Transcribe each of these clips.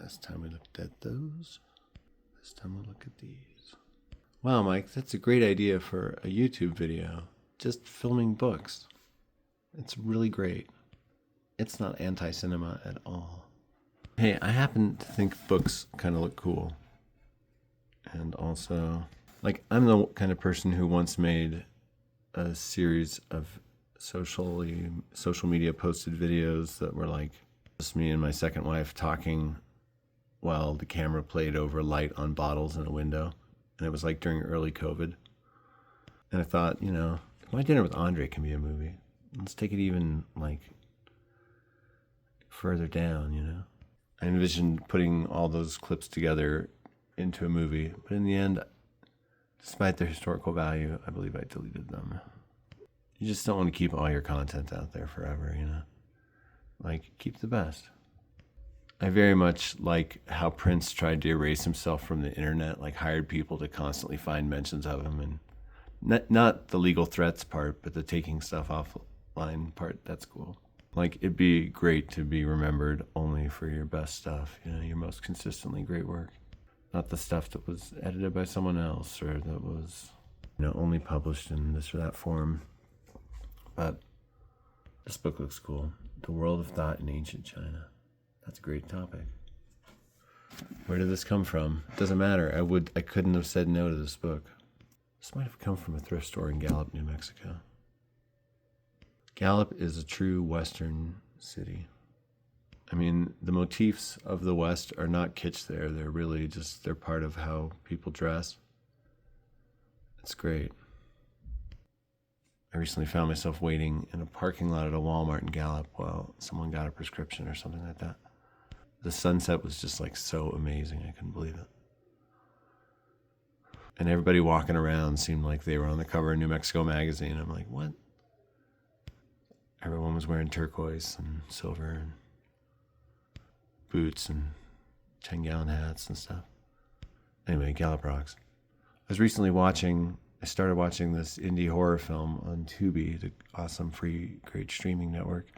Last time we looked at those. This time we'll look at these. Wow, Mike, that's a great idea for a YouTube video. Just filming books. It's really great. It's not anti-cinema at all. Hey, I happen to think books kind of look cool. And also, like, I'm the kind of person who once made a series of social media posted videos that were like just me and my second wife talking while the camera played over light on bottles in a window. And it was like during early COVID. And I thought, you know, My Dinner with Andre can be a movie. Let's take it even like further down, you know? I envisioned putting all those clips together into a movie, but in the end, despite their historical value, I believe I deleted them. You just don't want to keep all your content out there forever, you know? Like, keep the best. I very much like how Prince tried to erase himself from the internet, like hired people to constantly find mentions of him, and not the legal threats part, but the taking stuff offline part. That's cool. Like, it'd be great to be remembered only for your best stuff, you know, your most consistently great work. Not the stuff that was edited by someone else or that was, you know, only published in this or that form. But this book looks cool. The World of Thought in Ancient China. That's a great topic. Where did this come from? It doesn't matter. I couldn't have said no to this book. This might have come from a thrift store in Gallup, New Mexico. Gallup is a true Western city. I mean, the motifs of the West are not kitsch there. They're really just, they're part of how people dress. It's great. I recently found myself waiting in a parking lot at a Walmart in Gallup while someone got a prescription or something like that. The sunset was just like so amazing. I couldn't believe it. And everybody walking around seemed like they were on the cover of New Mexico magazine. I'm like, what? Everyone was wearing turquoise and silver and boots and 10-gallon hats and stuff. Anyway, Gallup rocks. I started watching this indie horror film on Tubi, the awesome free great streaming network.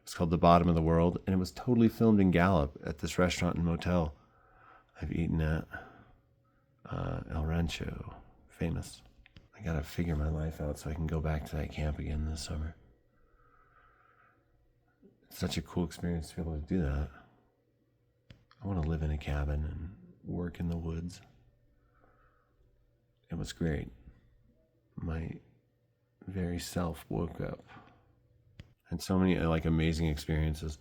It's called The Bottom of the World, and it was totally filmed in Gallup at this restaurant and motel I've eaten at, El Rancho, famous. I gotta figure my life out so I can go back to that camp again this summer. It's such a cool experience to be able to do that. I want to live in a cabin and work in the woods. It was great. My very self woke up. Had so many like amazing experiences.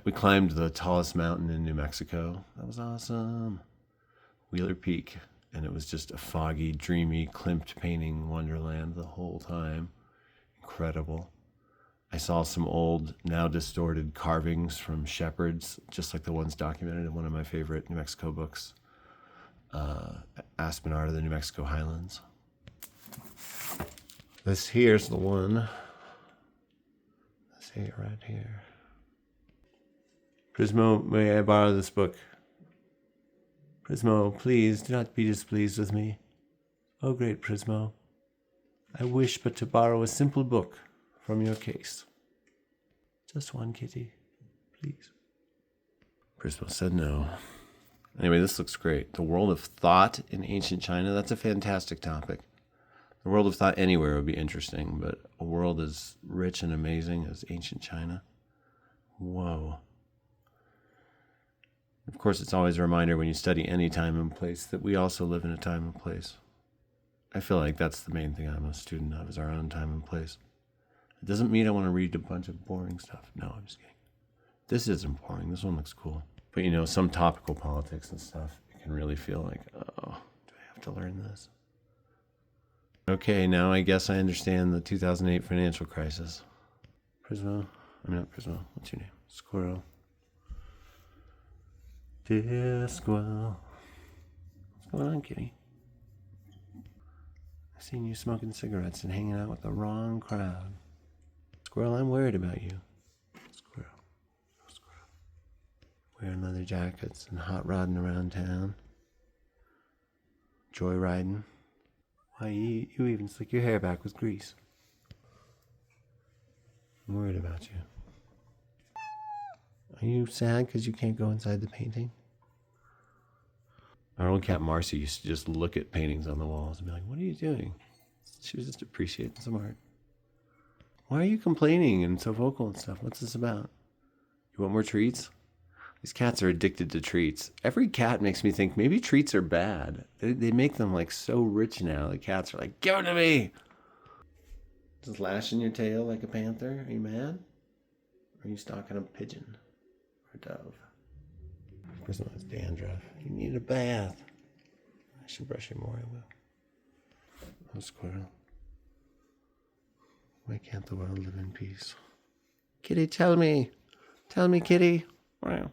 We climbed the tallest mountain in New Mexico. That was awesome. Wheeler Peak. And it was just a foggy, dreamy, Klimt painting wonderland the whole time. Incredible. I saw some old, now distorted carvings from shepherds, just like the ones documented in one of my favorite New Mexico books, Aspen Art of the New Mexico Highlands. This here's the one. Let's see it right here. Prismo, may I borrow this book? Prismo, please do not be displeased with me. Oh, great Prismo, I wish but to borrow a simple book from your case. Just one, kitty, please. Prismo said no. Anyway, this looks great. The World of Thought in Ancient China. That's a fantastic topic. The world of thought anywhere would be interesting, but a world as rich and amazing as ancient China. Whoa. Of course, it's always a reminder when you study any time and place that we also live in a time and place. I feel like that's the main thing I'm a student of, is our own time and place. It doesn't mean I want to read a bunch of boring stuff. No, I'm just kidding. This isn't boring. This one looks cool. But you know, some topical politics and stuff, it can really feel like, oh, do I have to learn this? Okay, now I guess I understand the 2008 financial crisis. Prismo? I'm not Prismo. What's your name? Squirrel. Dear squirrel. What's going on, kitty? I've seen you smoking cigarettes and hanging out with the wrong crowd. Squirrel, I'm worried about you. Squirrel. Oh, squirrel. Wearing leather jackets and hot rodding around town. Joyriding. Why, you even slick your hair back with grease. I'm worried about you. Are you sad because you can't go inside the painting? Our old cat Marcy used to just look at paintings on the walls and be like, what are you doing? She was just appreciating some art. Why are you complaining and so vocal and stuff? What's this about? You want more treats? These cats are addicted to treats. Every cat makes me think maybe treats are bad. They make them like so rich now. The cats are like, give it to me. Just lashing your tail like a panther. Are you mad? Or are you stalking a pigeon or a dove? Person has dandruff. You need a bath. I should brush you more. I will. Oh, squirrel. Why can't the world live in peace? Kitty, tell me. Tell me, kitty. Wow.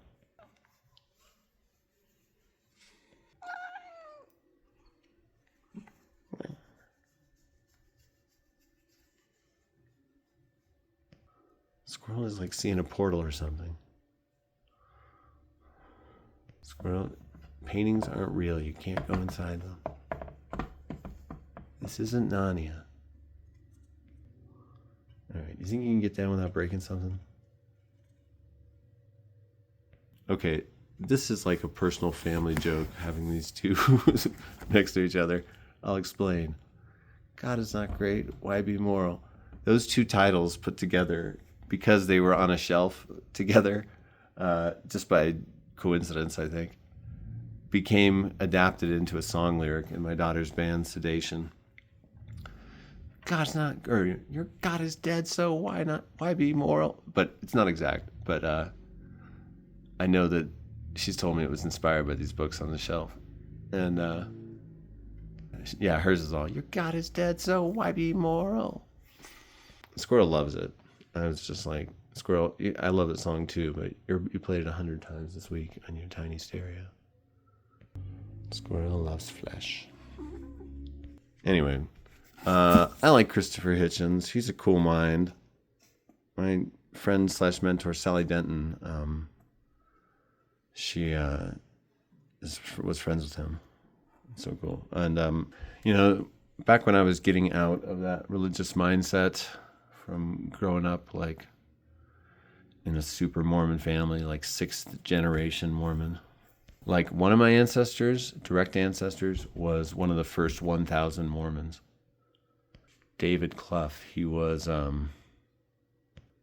Squirrel is like seeing a portal or something. Squirrel, paintings aren't real. You can't go inside them. This isn't Narnia. All right, you think you can get down without breaking something? Okay, this is like a personal family joke, having these two next to each other. I'll explain. God is not great. Why be moral? Those two titles put together, because they were on a shelf together, just by coincidence, I think, became adapted into a song lyric in my daughter's band, Sedation. God's not, or your God is dead, so why be moral? But it's not exact. But I know that she's told me it was inspired by these books on the shelf. And yeah, hers is all, your God is dead, so why be moral? Squirrel loves it. I was just like, Squirrel, I love that song too, but you played it 100 times this week on your tiny stereo. Squirrel loves flesh. Anyway, I like Christopher Hitchens. He's a cool mind. My friend / mentor, Sally Denton, she was friends with him. So cool. And, back when I was getting out of that religious mindset from growing up, like, in a super Mormon family, like 6th generation Mormon. Like, one of my ancestors, direct ancestors, was one of the first 1,000 Mormons. David Clough. He was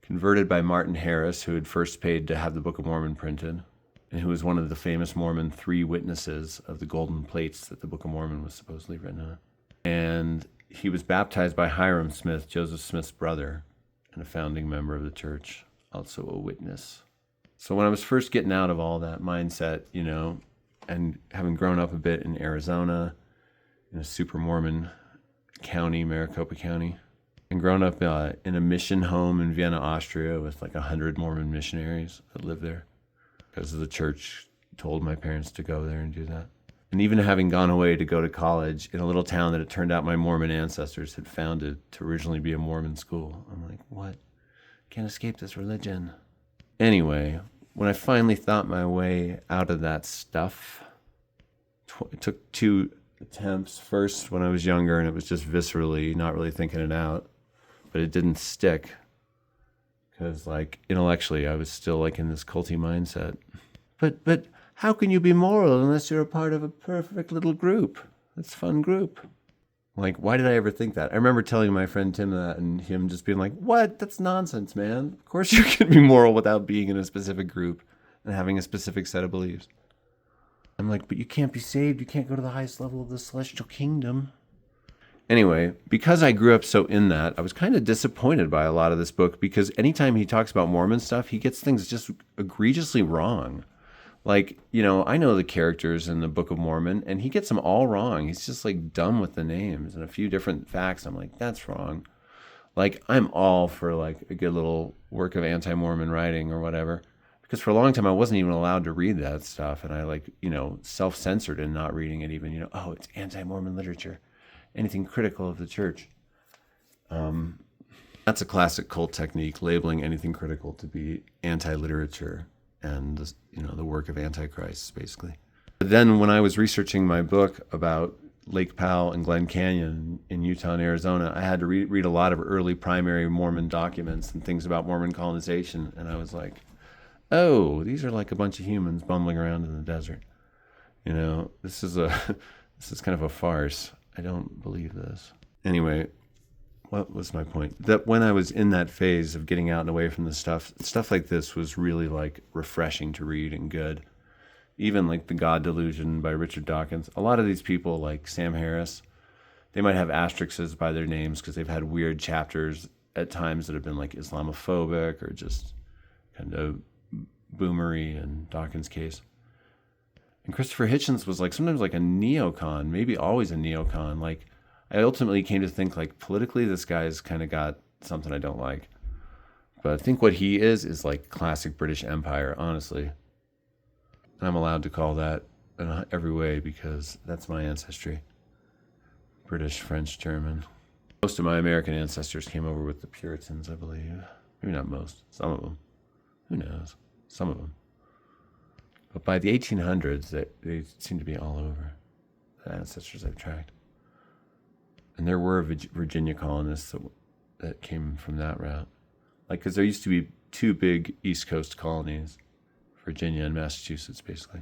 converted by Martin Harris, who had first paid to have the Book of Mormon printed, and who was one of the famous Mormon 3 witnesses of the golden plates that the Book of Mormon was supposedly written on. And he was baptized by Hiram Smith, Joseph Smith's brother, and a founding member of the church, also a witness. So when I was first getting out of all that mindset, and having grown up a bit in Arizona, in a super Mormon county, Maricopa County, and grown up in a mission home in Vienna, Austria, with like 100 Mormon missionaries that lived there, because the church told my parents to go there and do that. And even having gone away to go to college in a little town that it turned out my Mormon ancestors had founded to originally be a Mormon school, I'm like, what? Can't escape this religion. Anyway, when I finally thought my way out of that stuff, it took 2 attempts. First, when I was younger, and it was just viscerally, not really thinking it out, but it didn't stick, because, like, intellectually, I was still, like, in this culty mindset. But how can you be moral unless you're a part of a perfect little group? That's a fun group. Like, why did I ever think that? I remember telling my friend Tim that, and him just being like, what? That's nonsense, man. Of course you can be moral without being in a specific group and having a specific set of beliefs. I'm like, but you can't be saved. You can't go to the highest level of the celestial kingdom. Anyway, because I grew up so in that, I was kind of disappointed by a lot of this book, because anytime he talks about Mormon stuff, he gets things just egregiously wrong. Like, I know the characters in the Book of Mormon, and he gets them all wrong. He's just, like, dumb with the names and a few different facts. I'm like, that's wrong. Like, I'm all for, like, a good little work of anti-Mormon writing or whatever. Because for a long time, I wasn't even allowed to read that stuff. And I, like, self-censored in not reading it even. Oh, it's anti-Mormon literature. Anything critical of the church. That's a classic cult technique, labeling anything critical to be anti-literature and the work of Antichrist, basically. But then when I was researching my book about Lake Powell and Glen Canyon in Utah and Arizona, I had to read a lot of early primary Mormon documents and things about Mormon colonization, and I was like, oh, these are like a bunch of humans bumbling around in the desert. You know, this is this is kind of a farce. I don't believe this. Anyway, what was my point? That when I was in that phase of getting out and away from the stuff like this was really like refreshing to read and good. Even like The God Delusion by Richard Dawkins. A lot of these people, like Sam Harris, they might have asterisks by their names because they've had weird chapters at times that have been like Islamophobic or just kind of boomery in Dawkins' case. And Christopher Hitchens was like sometimes like a neocon, maybe always a neocon. Like I ultimately came to think like politically this guy's kind of got something I don't like. But I think what he is like classic British Empire, honestly. And I'm allowed to call that in every way because that's my ancestry. British, French, German. Most of my American ancestors came over with the Puritans, I believe. Maybe not most, some of them. Who knows? Some of them. But by the 1800s, they seem to be all over, the ancestors I've tracked. And there were Virginia colonists that came from that route. Like, because there used to be two big East Coast colonies, Virginia and Massachusetts, basically.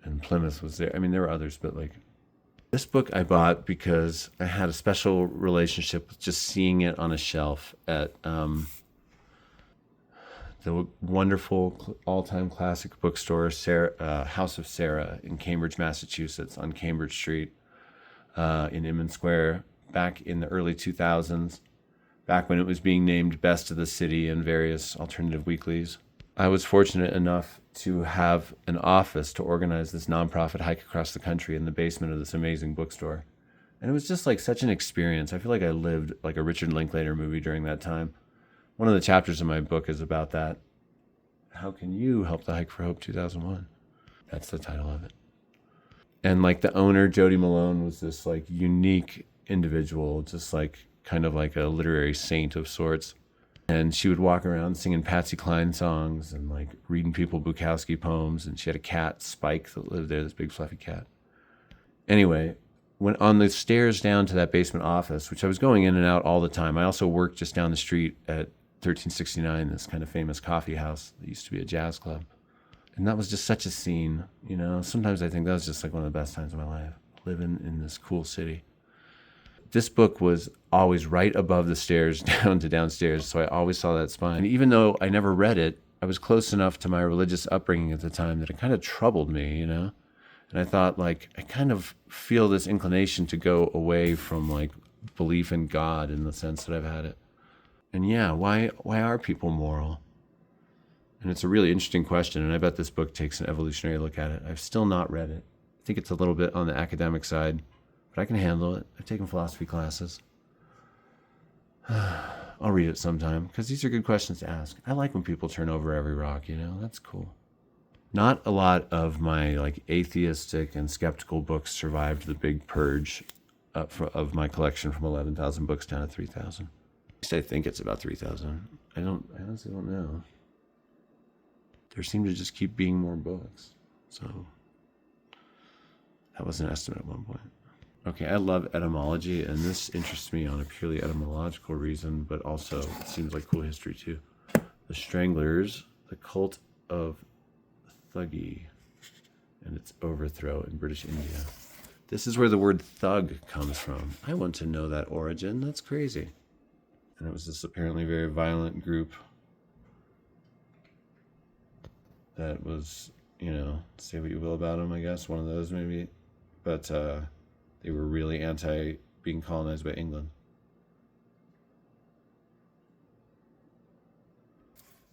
And Plymouth was there. I mean, there were others, but like, this book I bought because I had a special relationship with just seeing it on a shelf at the wonderful all-time classic bookstore, House of Sarah in Cambridge, Massachusetts, on Cambridge Street in Inman Square, back in the early 2000s, back when it was being named Best of the City in various alternative weeklies. I was fortunate enough to have an office to organize this nonprofit hike across the country in the basement of this amazing bookstore. And it was just like such an experience. I feel like I lived like a Richard Linklater movie during that time. One of the chapters in my book is about that. How can you help the Hike for Hope 2001? That's the title of it. And like the owner, Jody Malone, was this like unique individual, just like kind of like a literary saint of sorts. And she would walk around singing Patsy Cline songs and like reading people Bukowski poems. And she had a cat, Spike, that lived there, this big fluffy cat. Anyway, when on the stairs down to that basement office, which I was going in and out all the time, I also worked just down the street at 1369, this kind of famous coffee house that used to be a jazz club. And that was just such a scene, you know. Sometimes I think that was just like one of the best times of my life, living in this cool city. This book was always right above the stairs down to downstairs, so I always saw that spine. And even though I never read it, I was close enough to my religious upbringing at the time that it kind of troubled me, you know. And I thought, like, I kind of feel this inclination to go away from like belief in God in the sense that I've had it. And yeah, why are people moral? And it's a really interesting question, and I bet this book takes an evolutionary look at it. I've still not read it. I think it's a little bit on the academic side, but I can handle it. I've taken philosophy classes. I'll read it sometime, because these are good questions to ask. I like when people turn over every rock, you know? That's cool. Not a lot of my like atheistic and skeptical books survived the big purge of my collection from 11,000 books down to 3,000. I think it's about 3,000. I honestly don't know. There seem to just keep being more books. So that was an estimate at one point. Okay, I love etymology, and this interests me on a purely etymological reason, but also it seems like cool history too. The Stranglers, the cult of Thuggee, and its overthrow in British India. This is where the word thug comes from. I want to know that origin. That's crazy. And it was this apparently very violent group that was, you know, say what you will about them, I guess, one of those maybe. But they were really anti being colonized by England.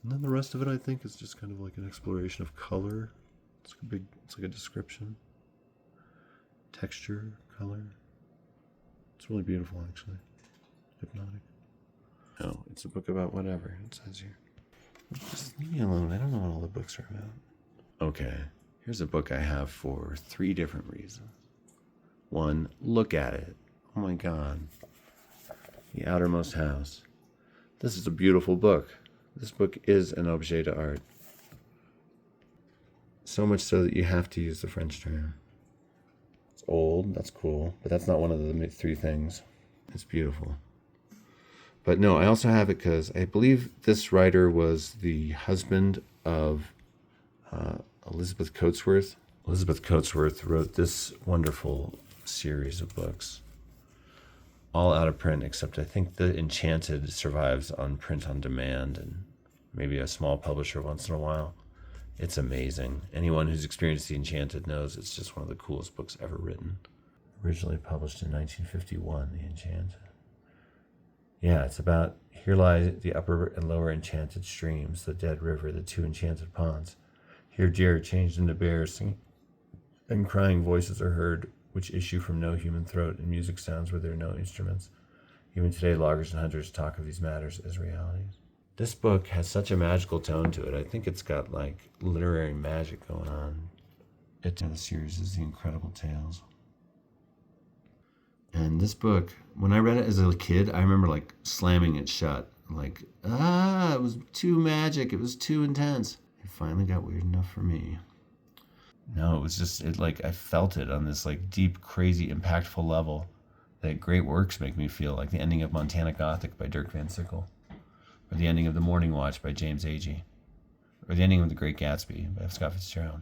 And then the rest of it, I think, is just kind of like an exploration of color. It's like a description. Texture, color. It's really beautiful, actually. Hypnotic. No, it's a book about whatever, it says here. Just leave me alone. I don't know what all the books are about. Okay, here's a book I have for 3 different reasons. 1, look at it. Oh my God. The Outermost House. This is a beautiful book. This book is an objet d'art. So much so that you have to use the French term. It's old, that's cool, but that's not one of the 3 things. It's beautiful. But no, I also have it because I believe this writer was the husband of Elizabeth Coatsworth. Elizabeth Coatsworth wrote this wonderful series of books, all out of print, except I think the Enchanted survives on print on demand and maybe a small publisher once in a while. It's amazing. Anyone who's experienced The Enchanted knows it's just one of the coolest books ever written. Originally published in 1951, The Enchanted. Yeah, it's about, here lie the upper and lower enchanted streams, the dead river, the two enchanted ponds. Here deer changed into bears, singing, and crying voices are heard, which issue from no human throat, and music sounds where there are no instruments. Even today, loggers and hunters talk of these matters as realities. This book has such a magical tone to it. I think it's got like literary magic going on. The series is The Incredible Tales. And this book, when I read it as a kid, I remember like slamming it shut. Like, it was too magic. It was too intense. It finally got weird enough for me. No, it was just, I felt it on this like deep, crazy, impactful level that great works make me feel, like the ending of Montana Gothic by Dirk Van Sickle, or the ending of The Morning Watch by James Agee, or the ending of The Great Gatsby by Scott Fitzgerald.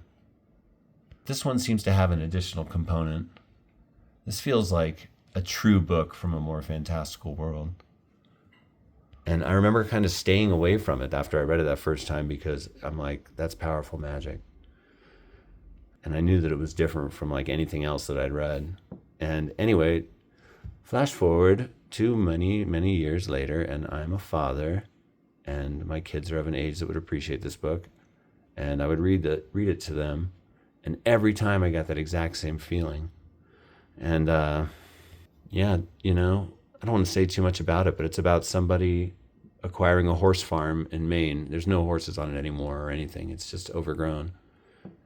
This one seems to have an additional component. This feels like a true book from a more fantastical world. And I remember kind of staying away from it after I read it that first time because I'm like, that's powerful magic. And I knew that it was different from like anything else that I'd read. And anyway, flash forward to many, many years later, and I'm a father, and my kids are of an age that would appreciate this book. And I would read it to them. And every time I got that exact same feeling. And yeah, you know, I don't want to say too much about it, but it's about somebody acquiring a horse farm in Maine. There's no horses on it anymore or anything. It's just overgrown.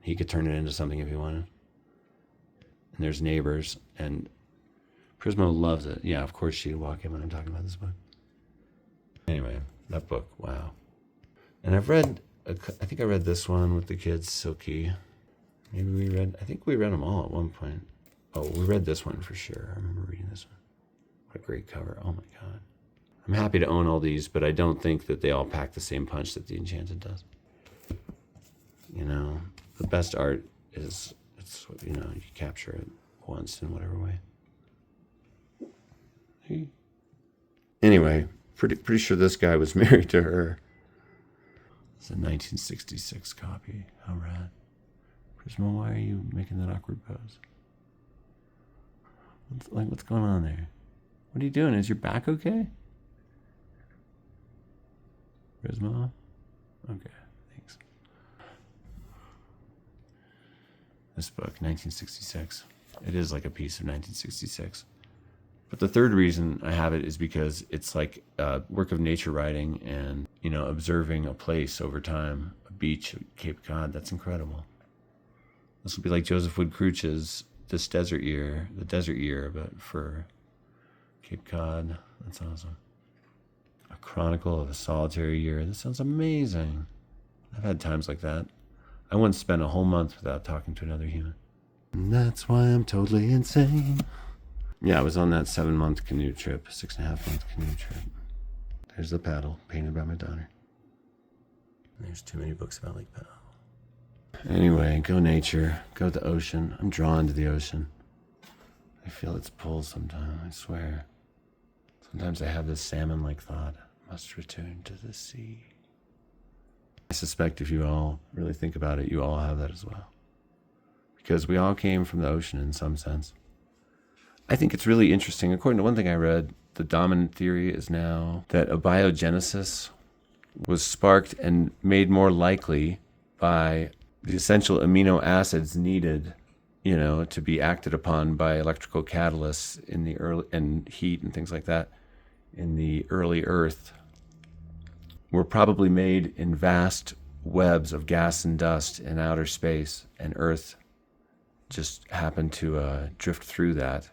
He could turn it into something if he wanted. And there's neighbors, and Prismo loves it. Yeah, of course she'd walk in when I'm talking about this book. Anyway, that book, wow. And I think I read this one with the kids, Silky. I think we read them all at one point. Oh, we read this one for sure. I remember reading this one. What a great cover. Oh my God. I'm happy to own all these, but I don't think that they all pack the same punch that The Enchanted does. You know, the best art is, you capture it once in whatever way. Anyway, pretty sure this guy was married to her. It's a 1966 copy. How rad. Prismo, why are you making that awkward pose? What's going on there? What are you doing? Is your back okay? Prismo? Okay, thanks. This book, 1966. It is like a piece of 1966. But the third reason I have it is because it's like a work of nature writing and, observing a place over time, a beach at Cape Cod. That's incredible. This will be like Joseph Wood Crouch's The Desert Year, but for Cape Cod. That's awesome. A Chronicle of a Solitary Year. This sounds amazing. I've had times like that. I once spent a whole month without talking to another human. And that's why I'm totally insane. Yeah, I was on that 6.5-month canoe trip. There's the paddle, painted by my daughter. There's too many books about Lake Powell. Anyway, go nature, go to the ocean. I'm drawn to the ocean. I feel its pull sometimes, I swear. Sometimes I have this salmon-like thought, must return to the sea. I suspect if you all really think about it, you all have that as well. Because we all came from the ocean in some sense. I think it's really interesting. According to one thing I read, the dominant theory is now that abiogenesis was sparked and made more likely by the essential amino acids needed, to be acted upon by electrical catalysts in the early, and heat and things like that in the early Earth, were probably made in vast webs of gas and dust in outer space, and Earth just happened to drift through that.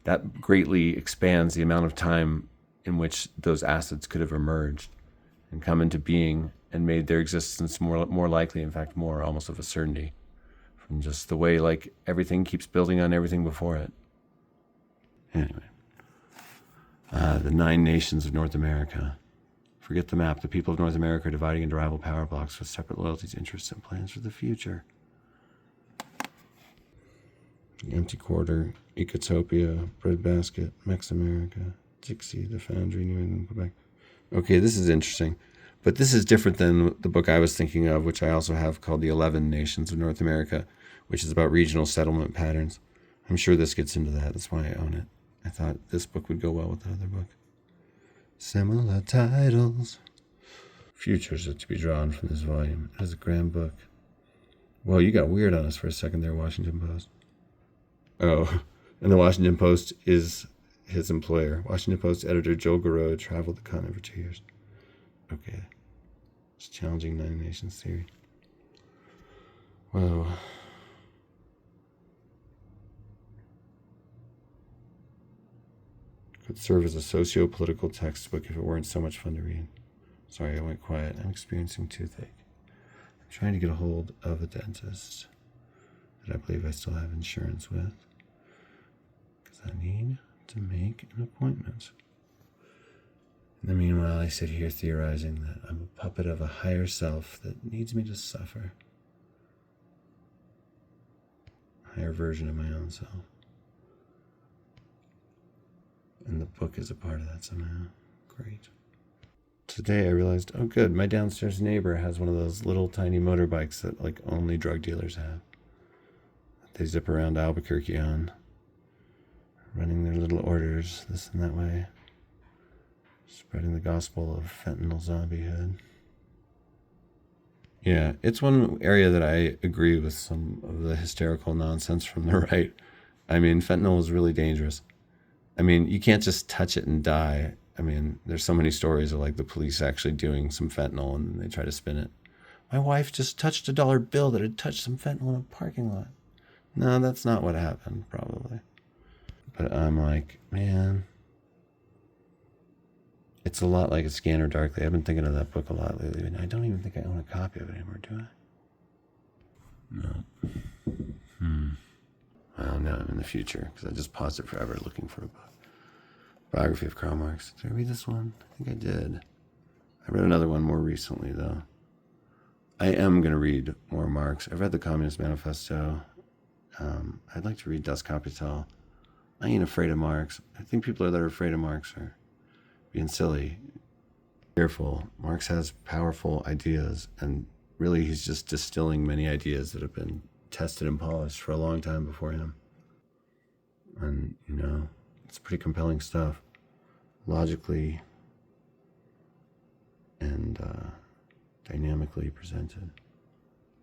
That greatly expands the amount of time in which those acids could have emerged and come into being and made their existence more likely, in fact, more almost of a certainty, from just the way everything keeps building on everything before it. Anyway, The 9 nations of North America. Forget the map. The people of North America are dividing into rival power blocks with separate loyalties, interests, and plans for the future. The Empty Quarter, Ecotopia, Breadbasket, Mex America, Dixie, The Foundry, New England, Quebec. Okay, this is interesting. But this is different than the book I was thinking of, which I also have, called The 11 Nations of North America, which is about regional settlement patterns. I'm sure this gets into that. That's why I own it. I thought this book would go well with the other book. Similar titles. Futures are to be drawn from this volume. It is a grand book. Well, you got weird on us for a second there, Washington Post. Oh, and the Washington Post is his employer. Washington Post editor Joel Garreau traveled the continent for 2 years. Okay. It's challenging 9 nations theory. Whoa. Could serve as a socio-political textbook if it weren't so much fun to read. Sorry, I went quiet. I'm experiencing toothache. I'm trying to get a hold of a dentist that I believe I still have insurance with, because I need to make an appointment. In the meanwhile, I sit here theorizing that I'm a puppet of a higher self that needs me to suffer. A higher version of my own self. And the book is a part of that somehow. Great. Today I realized, oh good, my downstairs neighbor has one of those little tiny motorbikes that like only drug dealers have. That they zip around Albuquerque on, running their little orders this and that way. Spreading the gospel of fentanyl zombiehood. Yeah, it's one area that I agree with some of the hysterical nonsense from the right. I mean, fentanyl is really dangerous. I mean, you can't just touch it and die. I mean, there's so many stories of like the police actually doing some fentanyl and they try to spin it. My wife just touched a dollar bill that had touched some fentanyl in a parking lot. No, that's not what happened, probably. But I'm like, man, it's a lot like A Scanner Darkly. I've been thinking of that book a lot lately, and I don't even think I own a copy of it anymore, do I? No. Well, now I'm in the future, because I just paused it forever looking for a book. Biography of Karl Marx. Did I read this one? I think I did. I read another one more recently, though. I am going to read more Marx. I've read the Communist Manifesto. I'd like to read Das Kapital. I ain't afraid of Marx. I think people that are afraid of Marx are being silly. Careful. Marx has powerful ideas, and really he's just distilling many ideas that have been tested and polished for a long time before him. And, you know, it's pretty compelling stuff. Logically and dynamically presented.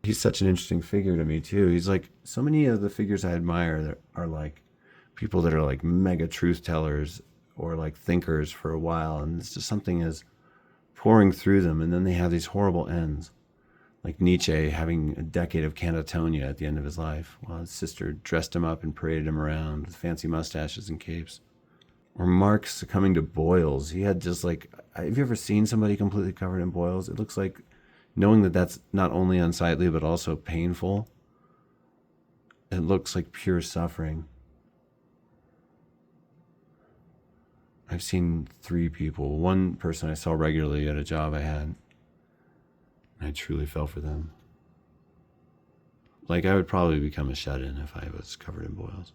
He's such an interesting figure to me, too. He's like, so many of the figures I admire that are like people that are like mega truth tellers or like thinkers for a while, and it's just something is pouring through them, and then they have these horrible ends. Like Nietzsche having a decade of catatonia at the end of his life, while his sister dressed him up and paraded him around with fancy mustaches and capes. Or Marx succumbing to boils. He had just like, have you ever seen somebody completely covered in boils? It looks like, knowing that that's not only unsightly but also painful, it looks like pure suffering. I've seen 3 people. One person I saw regularly at a job I had. I truly fell for them. Like, I would probably become a shut-in if I was covered in boils.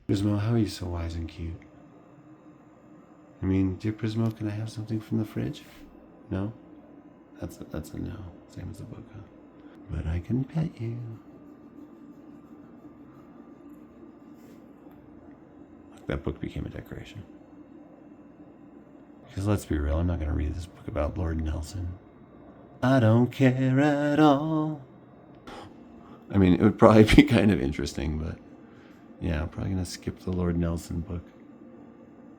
Prismo, how are you so wise and cute? I mean, dear Prismo, can I have something from the fridge? No? That's a no. Same as the book, huh? But I can pet you. Look, that book became a decoration. Because let's be real, I'm not going to read this book about Lord Nelson. I don't care at all. I mean, it would probably be kind of interesting, but yeah, I'm probably going to skip the Lord Nelson book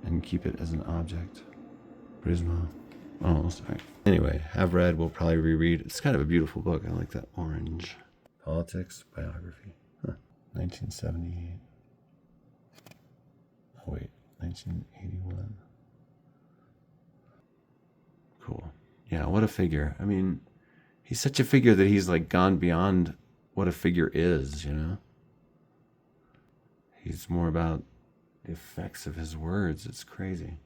and keep it as an object. Prismo. Oh, sorry. Anyway, have read, we'll probably reread. It's kind of a beautiful book. I like that orange. Politics, biography. 1978. Oh, wait. 1981. Cool. Yeah, what a figure. I mean, he's such a figure that he's like gone beyond what a figure is, you know? He's more about the effects of his words. It's crazy.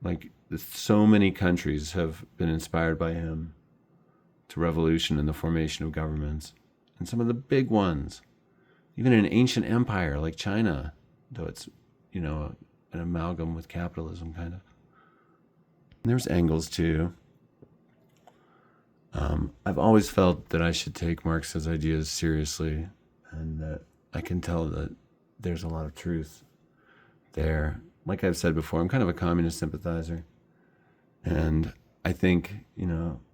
Like, so many countries have been inspired by him to revolution and the formation of governments. And some of the big ones, even an ancient empire like China, though it's, an amalgam with capitalism, kind of. And there's Engels, too. I've always felt that I should take Marx's ideas seriously, and that I can tell that there's a lot of truth there. Like I've said before, I'm kind of a communist sympathizer. And I think,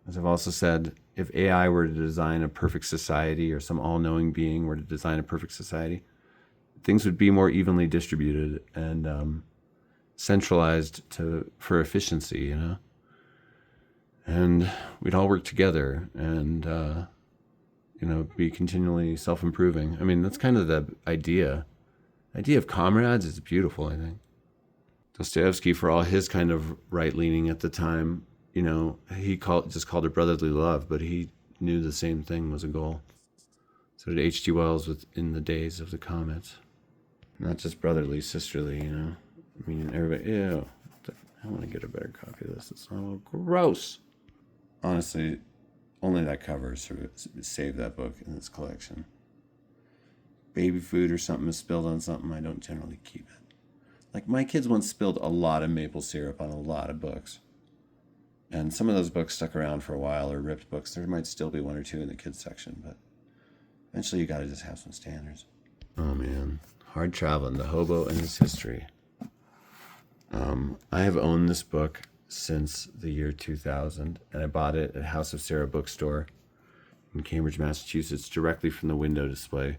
as I've also said, if AI were to design a perfect society, or some all-knowing being were to design a perfect society, things would be more evenly distributed and centralized for efficiency, And we'd all work together and, be continually self-improving. I mean, that's kind of the idea. The idea of comrades is beautiful, I think. Dostoevsky, for all his kind of right-leaning at the time, he just called it brotherly love, but he knew the same thing was a goal. So did H.G. Wells in the days of the comets. Not just brotherly, sisterly, I mean, everybody, ew. I want to get a better copy of this. It's so gross. Honestly, only that cover saved that book in this collection. Baby food or something is spilled on something, I don't generally keep it. Like, my kids once spilled a lot of maple syrup on a lot of books. And some of those books stuck around for a while, or ripped books. There might still be one or two in the kids section, but eventually you gotta just have some standards. Oh man, Hard Traveling, The Hobo and His History. I have owned this book since the year 2000, and I bought it at House of Sarah bookstore in Cambridge, Massachusetts, directly from the window display.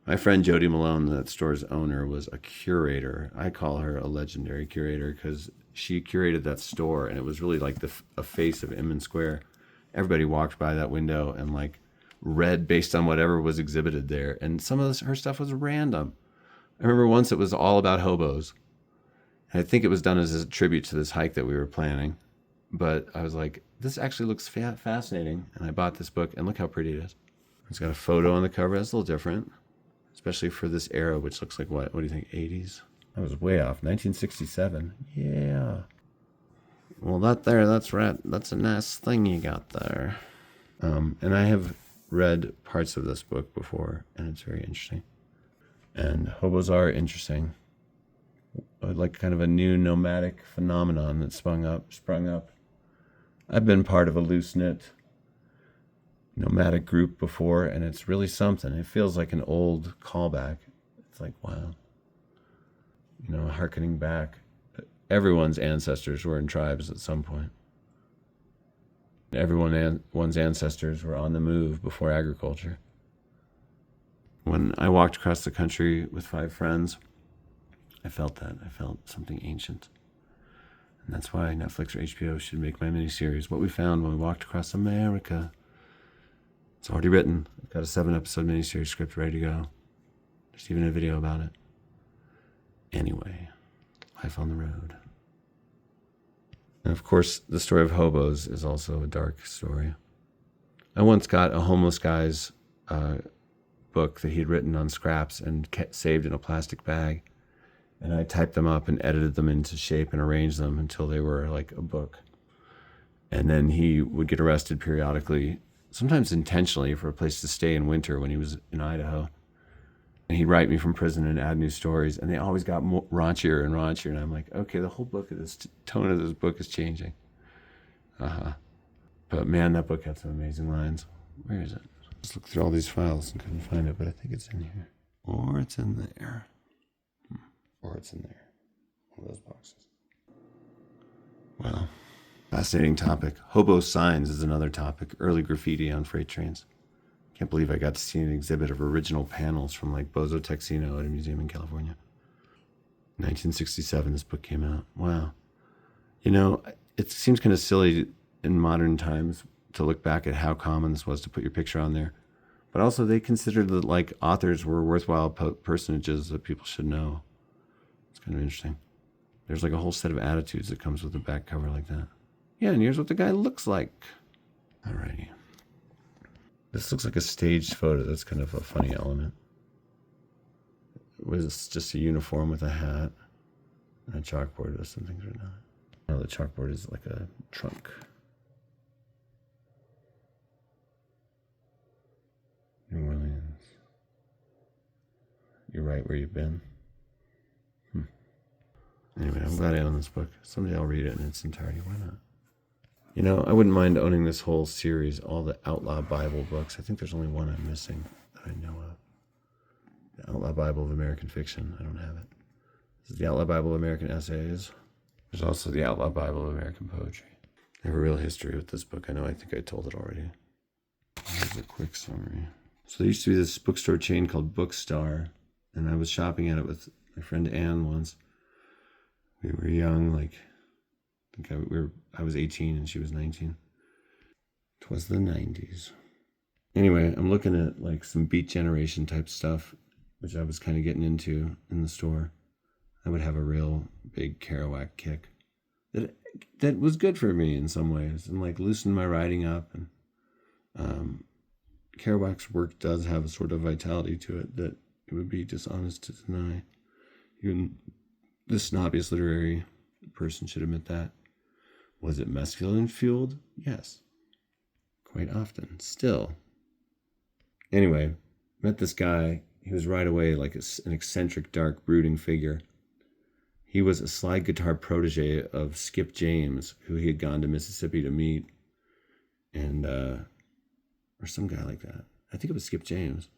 My friend Jody Malone, that store's owner, was a curator. I call her a legendary curator because she curated that store, and it was really like a face of Inman Square. Everybody walked by that window and read based on whatever was exhibited there, and some of her stuff was random. I remember once it was all about hobos. And I think it was done as a tribute to this hike that we were planning. But I was like, this actually looks fascinating. And I bought this book, and look how pretty it is. It's got a photo on the cover. That's a little different, especially for this era, which looks like what? What do you think, 80s? I was way off. 1967. Yeah. Well, that's right. That's a nice thing you got there. And I have read parts of this book before, and it's very interesting. And hobos are interesting. Like kind of a new nomadic phenomenon that sprung up. I've been part of a loose-knit nomadic group before, and it's really something. It feels like an old callback. It's like, wow. Hearkening back. Everyone's ancestors were in tribes at some point. One's ancestors were on the move before agriculture. When I walked across the country with 5 friends, I felt that. I felt something ancient. And that's why Netflix or HBO should make my miniseries, What We Found When We Walked Across America. It's already written. I've got a 7-episode miniseries script ready to go. There's even a video about it. Anyway, life on the road. And of course, the story of hobos is also a dark story. I once got a homeless guy's book that he'd written on scraps and saved in a plastic bag. And I typed them up and edited them into shape and arranged them until they were like a book. And then he would get arrested periodically, sometimes intentionally, for a place to stay in winter when he was in Idaho. And he'd write me from prison and add new stories. And they always got more raunchier and raunchier. And I'm like, okay, the whole tone of this book is changing. But man, that book had some amazing lines. Where is it? Just looked through all these files and couldn't find it, but I think it's in here. Or it's in there. Or it's in there. One of those boxes. Well, fascinating topic. Hobo signs is another topic. Early graffiti on freight trains. Can't believe I got to see an exhibit of original panels from Bozo Texino at a museum in California. 1967, this book came out. Wow. It seems kind of silly in modern times to look back at how common this was to put your picture on there. But also they considered that authors were worthwhile personages that people should know. It's kind of interesting. There's a whole set of attitudes that comes with a back cover like that. Yeah, and here's what the guy looks like. Alrighty. This looks like a staged photo. That's kind of a funny element. It was just a uniform with a hat and a chalkboard with some things written on it. Oh, the chalkboard is like a trunk. New Orleans. You're right where you've been. Anyway, I'm glad I own this book. Someday I'll read it in its entirety. Why not? You know, I wouldn't mind owning this whole series, all the Outlaw Bible books. I think there's only one I'm missing that I know of. The Outlaw Bible of American Fiction. I don't have it. This is the Outlaw Bible of American Essays. There's also the Outlaw Bible of American Poetry. I have a real history with this book. I think I told it already. Here's a quick summary. So there used to be this bookstore chain called Bookstar, and I was shopping at it with my friend Anne once. We were young, I was 18 and she was 19. 'Twas the 90s. Anyway, I'm looking at like some Beat Generation type stuff, which I was kind of getting into in the store. I would have a real big Kerouac kick that was good for me in some ways and like loosened my writing up. And Kerouac's work does have a sort of vitality to it that it would be dishonest to deny. Even the snobbiest literary person should admit that. Was it masculine fueled? Yes. Quite often. Still. Anyway, met this guy. He was right away like an eccentric, dark, brooding figure. He was a slide guitar protege of Skip James, who he had gone to Mississippi to meet. And, or some guy like that. I think it was Skip James.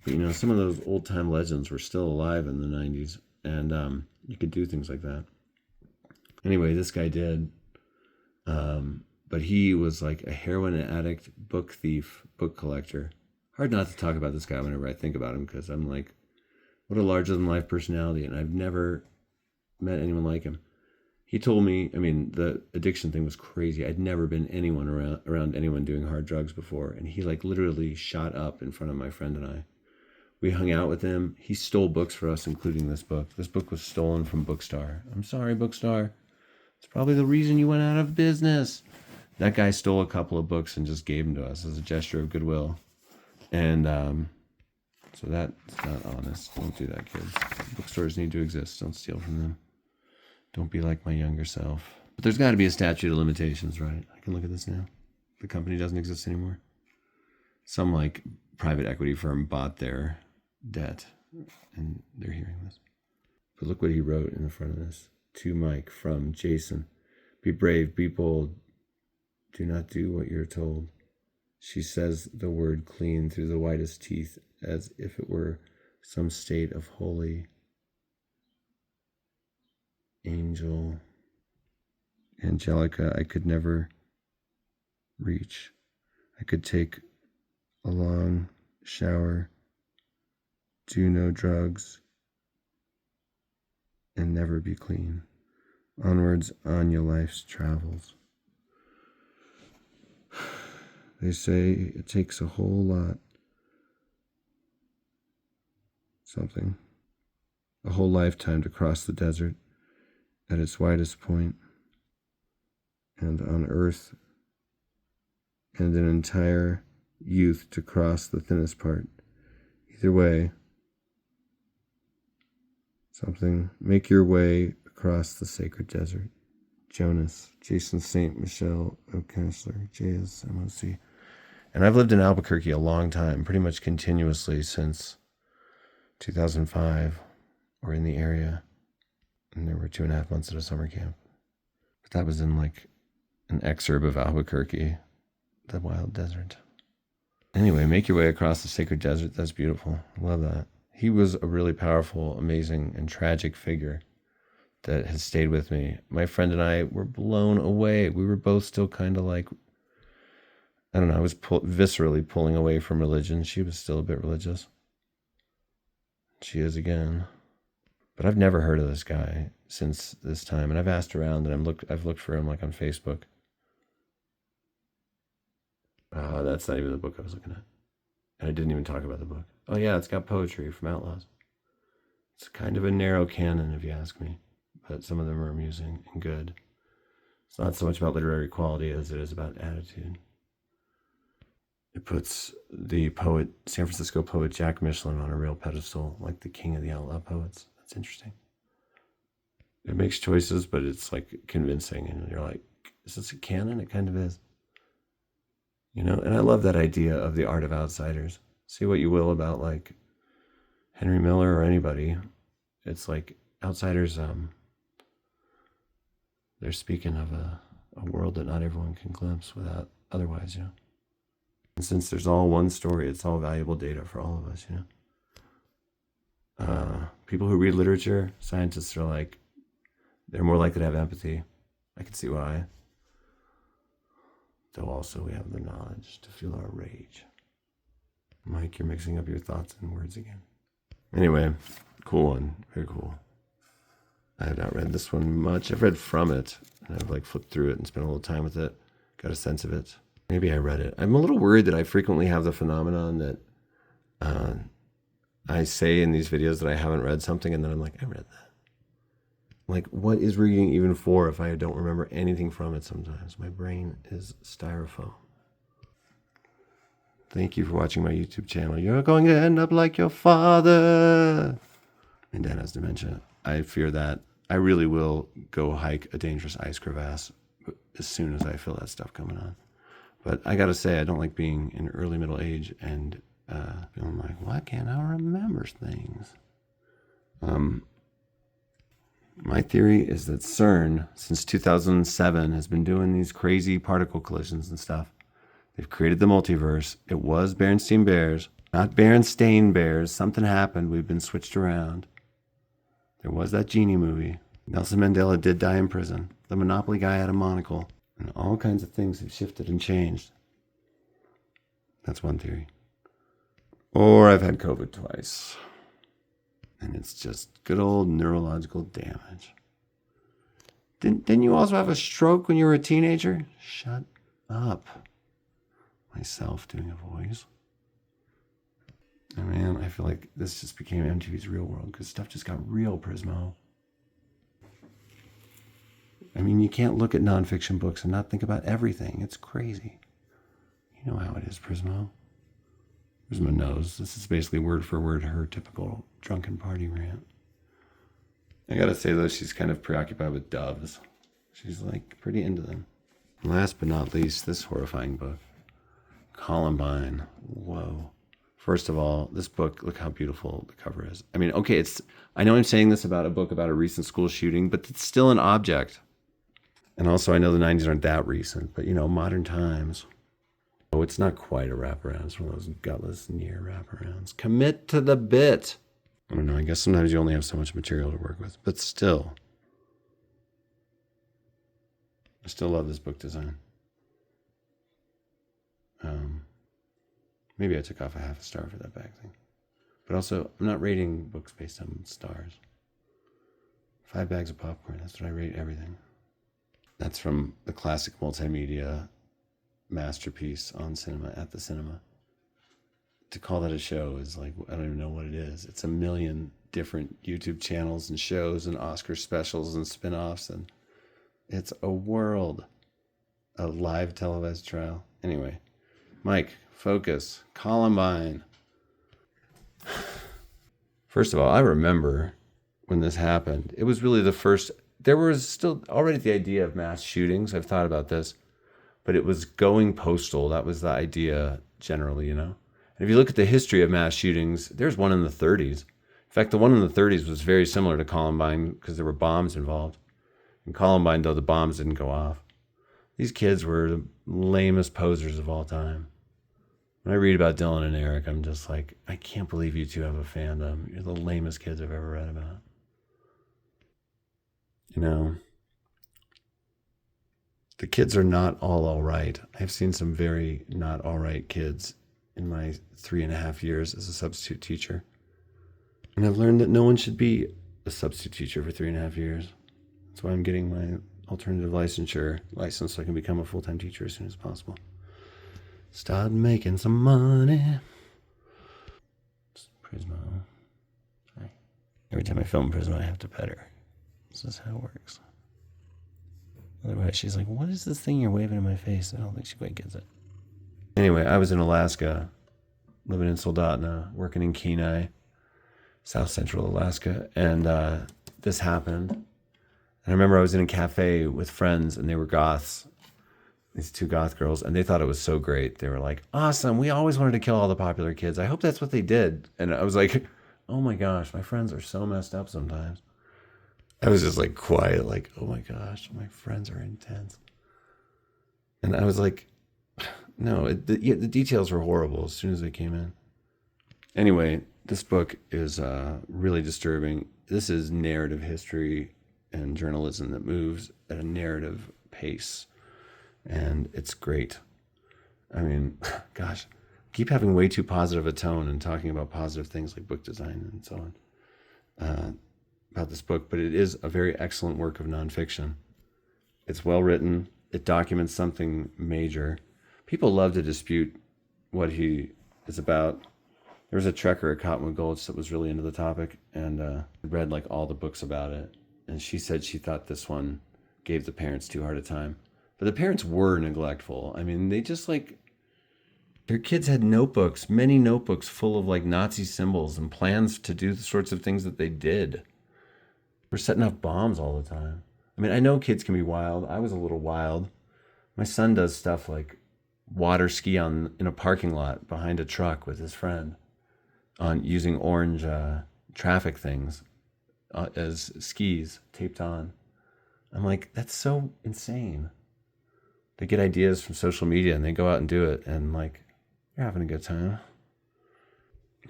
But, you know, some of those old-time legends were still alive in the 90s. And you could do things like that. Anyway, this guy did. But he was like a heroin addict, book thief, book collector. Hard not to talk about this guy whenever I think about him, because I'm like, what a larger-than-life personality. And I've never met anyone like him. He told me, I mean, the addiction thing was crazy. I'd never been around anyone doing hard drugs before. And he like literally shot up in front of my friend and I. We hung out with him. He stole books for us, including this book. This book was stolen from Bookstar. I'm sorry, Bookstar. It's probably the reason you went out of business. That guy stole a couple of books and just gave them to us as a gesture of goodwill. And so that's not honest. Don't do that, kids. Bookstores need to exist. Don't steal from them. Don't be like my younger self. But there's got to be a statute of limitations, right? I can look at this now. The company doesn't exist anymore. Some like private equity firm bought their debt and they're hearing this. But look what he wrote in the front of this. To Mike from Jason. Be brave, be bold. Do not do what you're told. She says the word clean through the whitest teeth as if it were some state of holy Angelica, I could never reach. I could take a long shower, do no drugs, and never be clean. Onwards on your life's travels. They say it takes a whole lot, a whole lifetime to cross the desert at its widest point, and on earth, and an entire youth to cross the thinnest part. Either way, make your way across the sacred desert. Jonas, Jason St. Michel O'Kessler, JSMOC. And I've lived in Albuquerque a long time, pretty much continuously since 2005, or in the area. And there were 2.5 months at a summer camp. But that was in like an exurb of Albuquerque, the wild desert. Anyway, make your way across the sacred desert. That's beautiful. I love that. He was a really powerful, amazing, and tragic figure that has stayed with me. My friend and I were blown away. We were both still kind of like, I don't know, I was viscerally pulling away from religion. She was still a bit religious. She is again. But I've never heard of this guy since this time. And I've asked around and I've looked for him like on Facebook. That's not even the book I was looking at. And I didn't even talk about the book. Oh yeah, it's got poetry from Outlaws. It's kind of a narrow canon if you ask me. But some of them are amusing and good. It's not so much about literary quality as it is about attitude. It puts the poet, San Francisco poet Jack Michelin on a real pedestal, like the king of the outlaw poets. That's interesting. It makes choices, but it's like convincing. And you're like, is this a canon? It kind of is. You know, and I love that idea of the art of outsiders. See what you will about like Henry Miller or anybody. It's like outsiders, they're speaking of a world that not everyone can glimpse without otherwise, you know. And since there's all one story, it's all valuable data for all of us, you know. People who read literature, scientists are like, they're more likely to have empathy. I can see why. Though also we have the knowledge to feel our rage. Mike, you're mixing up your thoughts and words again. Anyway, cool one. Very cool. I have not read this one much. I've read from it, and I've like flipped through it and spent a little time with it. Got a sense of it. Maybe I read it. I'm a little worried that I frequently have the phenomenon that I say in these videos that I haven't read something, and then I'm like, I read that. Like, what is reading even for if I don't remember anything from it sometimes? My brain is styrofoam. Thank you for watching my YouTube channel. You're going to end up like your father. My dad has dementia. I fear that. I really will go hike a dangerous ice crevasse as soon as I feel that stuff coming on. But I gotta say, I don't like being in early middle age and feeling like, why can't I remember things? My theory is that CERN, since 2007, has been doing these crazy particle collisions and stuff. They've created the multiverse. It was Berenstain Bears, not Berenstain Bears. Something happened. We've been switched around. There was that genie movie. Nelson Mandela did die in prison. The Monopoly guy had a monocle. And all kinds of things have shifted and changed. That's one theory. Or I've had COVID twice. And it's just good old neurological damage. Didn't you also have a stroke when you were a teenager? Shut up. Myself doing a voice. And man, I feel like this just became MTV's Real World because stuff just got real, Prismo. I mean, you can't look at nonfiction books and not think about everything. It's crazy. You know how it is, Prismo. Prismo knows. This is basically word for word her typical drunken party rant. I gotta say, though, she's kind of preoccupied with doves. She's, like, pretty into them. Last but not least, this horrifying book. Columbine. Whoa. First of all, this book, look how beautiful the cover is. I mean, okay, I know I'm saying this about a book about a recent school shooting, but it's still an object. And also, I know the 90s aren't that recent, but, you know, modern times. Oh, it's not quite a wraparound. It's one of those gutless near wraparounds. Commit to the bit. I don't know. I guess sometimes you only have so much material to work with, but still. I still love this book design. Maybe I took off a half a star for that back thing. But also, I'm not rating books based on stars. 5 bags of popcorn. That's what I rate everything. That's from the classic multimedia masterpiece on cinema, at the cinema. To call that a show is like, I don't even know what it is. It's a million different YouTube channels and shows and Oscar specials and spin-offs, and it's a world. A live televised trial. Anyway, Mike, focus. Columbine. First of all, I remember when this happened. It was really the first. There was still already the idea of mass shootings. I've thought about this. But it was going postal. That was the idea generally, you know. And if you look at the history of mass shootings, there's one in the 30s. In fact, the one in the 30s was very similar to Columbine because there were bombs involved. In Columbine, though, the bombs didn't go off. These kids were the lamest posers of all time. When I read about Dylan and Eric, I'm just like, I can't believe you two have a fandom. You're the lamest kids I've ever read about. You know, the kids are not all right. I've seen some very not all right kids in my 3.5 years as a substitute teacher. And I've learned that no one should be a substitute teacher for 3.5 years. That's why I'm getting my alternative licensure license so I can become a full-time teacher as soon as possible. Start making some money. Prismo. Hi. Every time I film Prismo, I have to pet her. This is how it works. Otherwise, she's like, what is this thing you're waving in my face? I don't think she quite gets it. Anyway, I was in Alaska, living in Soldotna, working in Kenai, South Central Alaska, and this happened. And I remember I was in a cafe with friends and they were goths, these two goth girls, and they thought it was so great. They were like, awesome. We always wanted to kill all the popular kids. I hope that's what they did. And I was like, oh my gosh, my friends are so messed up sometimes. I was just like quiet, like, oh my gosh, my friends are intense. And I was like, no, the details were horrible as soon as they came in. Anyway, this book is really disturbing. This is narrative history and journalism that moves at a narrative pace. And it's great. I mean, gosh, keep having way too positive a tone and talking about positive things like book design and so on about this book, but it is a very excellent work of nonfiction. It's well written. It documents something major. People love to dispute what he is about. There was a trekker at Cottonwood Gulch that was really into the topic and read like all the books about it. And she said she thought this one gave the parents too hard a time. But the parents were neglectful. I mean, they just like, their kids had notebooks, many notebooks full of like Nazi symbols and plans to do the sorts of things that they did. We're setting off bombs all the time. I mean, I know kids can be wild. I was a little wild. My son does stuff like water ski in a parking lot behind a truck with his friend on using orange traffic things as skis taped on. I'm like, that's so insane. They get ideas from social media and they go out and do it and like, you're having a good time.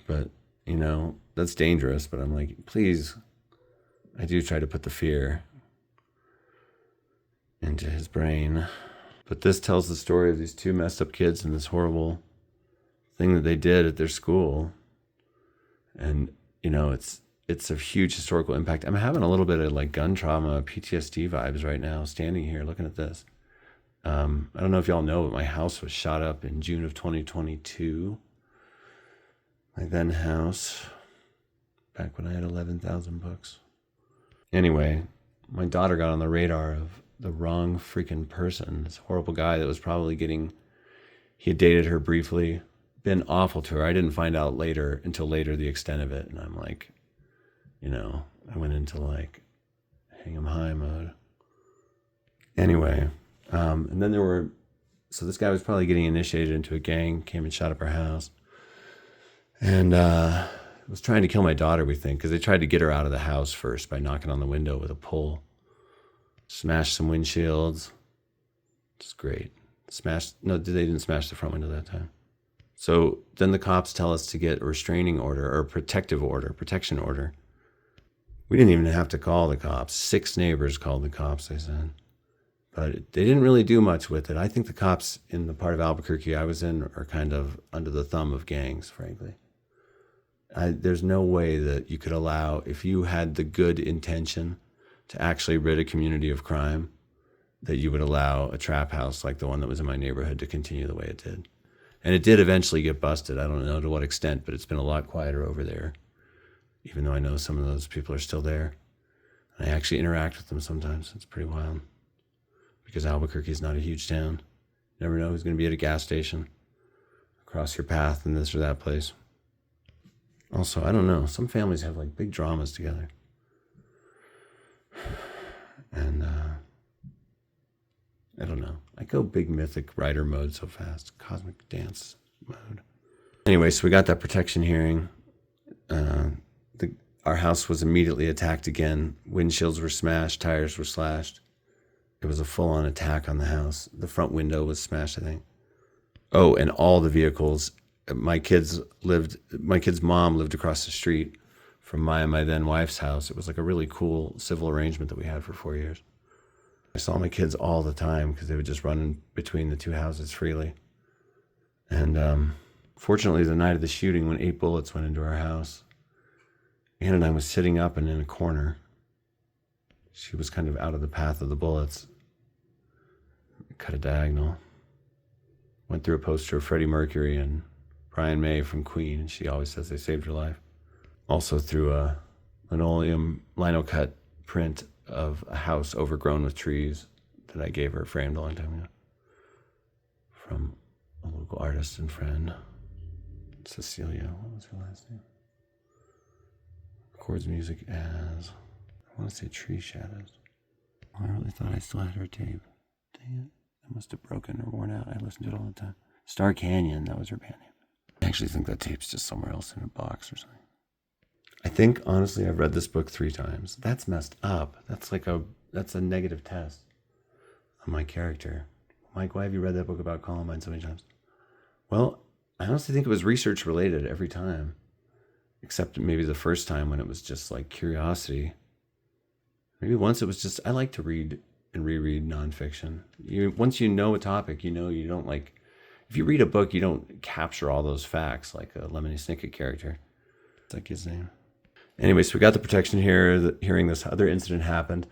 But, you know, that's dangerous. But I'm like, please, I do try to put the fear into his brain. But this tells the story of these two messed up kids and this horrible thing that they did at their school. And, you know, it's a huge historical impact. I'm having a little bit of like gun trauma, PTSD vibes right now, standing here looking at this. I don't know if y'all know, but my house was shot up in June of 2022. My then house, back when I had 11,000 books. Anyway, my daughter got on the radar of the wrong freaking person. This horrible guy that was probably he had dated her briefly, been awful to her. I didn't find out until later the extent of it. And I'm like, you know, I went into like hang 'em high mode. Anyway, and then so this guy was probably getting initiated into a gang, came and shot up our house. And was trying to kill my daughter, we think, because they tried to get her out of the house first by knocking on the window with a pole. Smashed some windshields. It's great. No, they didn't smash the front window that time. So then the cops tell us to get a restraining order or protection order. We didn't even have to call the cops. 6 neighbors called the cops, they said. But they didn't really do much with it. I think the cops in the part of Albuquerque I was in are kind of under the thumb of gangs, frankly. There's no way that you could allow, if you had the good intention to actually rid a community of crime, that you would allow a trap house like the one that was in my neighborhood to continue the way it did. And it did eventually get busted. I don't know to what extent, but it's been a lot quieter over there, even though I know some of those people are still there. And I actually interact with them sometimes. It's pretty wild. Because Albuquerque is not a huge town. You never know who's going to be at a gas station across your path in this or that place. Also, I don't know. Some families have like big dramas together. And I don't know. I go big mythic writer mode so fast. Cosmic dance mode. Anyway, so we got that protection hearing. Our house was immediately attacked again. Windshields were smashed. Tires were slashed. It was a full-on attack on the house. The front window was smashed, I think. Oh, and all the vehicles. My kid's mom lived across the street from my then wife's house. It was like a really cool civil arrangement that we had for 4 years. I saw my kids all the time because they would just run in between the two houses freely. And fortunately, the night of the shooting, when 8 bullets went into our house, Ann and I was sitting up and in a corner. She was kind of out of the path of the bullets. Cut a diagonal. Went through a poster of Freddie Mercury and Brian May from Queen, and she always says they saved her life. Also through a linoleum lino cut print of a house overgrown with trees that I gave her framed a long time ago from a local artist and friend, Cecilia. What was her last name? Records music as, I want to say Tree Shadows. Oh, I really thought I still had her tape. Dang it. That must have broken or worn out. I listened to it all the time. Star Canyon, that was her band name. I actually think that tape's just somewhere else in a box or something. I think, honestly, I've read this book 3 times. That's messed up. That's a negative test on my character. Mike, why have you read that book about Columbine so many times? Well, I honestly think it was research related every time, except maybe the first time when it was just like curiosity. Maybe once it was just, I like to read and reread nonfiction. Once you know a topic, you don't like, if you read a book, you don't capture all those facts like a Lemony Snicket character. It's like his name. Anyway, so we got the protection here, hearing this other incident happened.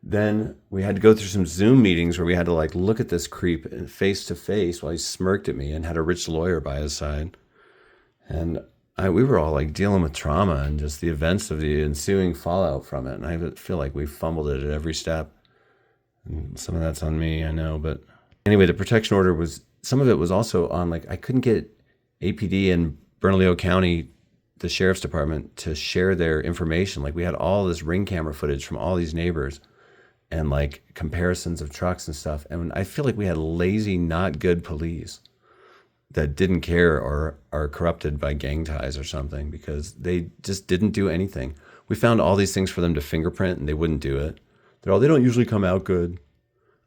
Then we had to go through some Zoom meetings where we had to like look at this creep face to face while he smirked at me and had a rich lawyer by his side. And we were all like dealing with trauma and just the events of the ensuing fallout from it. And I feel like we fumbled it at every step. And some of that's on me, I know. But anyway, the protection order was, some of it was also on like, I couldn't get APD in Bernalillo County, the sheriff's department, to share their information. Like we had all this ring camera footage from all these neighbors and like comparisons of trucks and stuff. And I feel like we had lazy, not good police that didn't care or are corrupted by gang ties or something because they just didn't do anything. We found all these things for them to fingerprint and they wouldn't do it. They don't usually come out good. I'm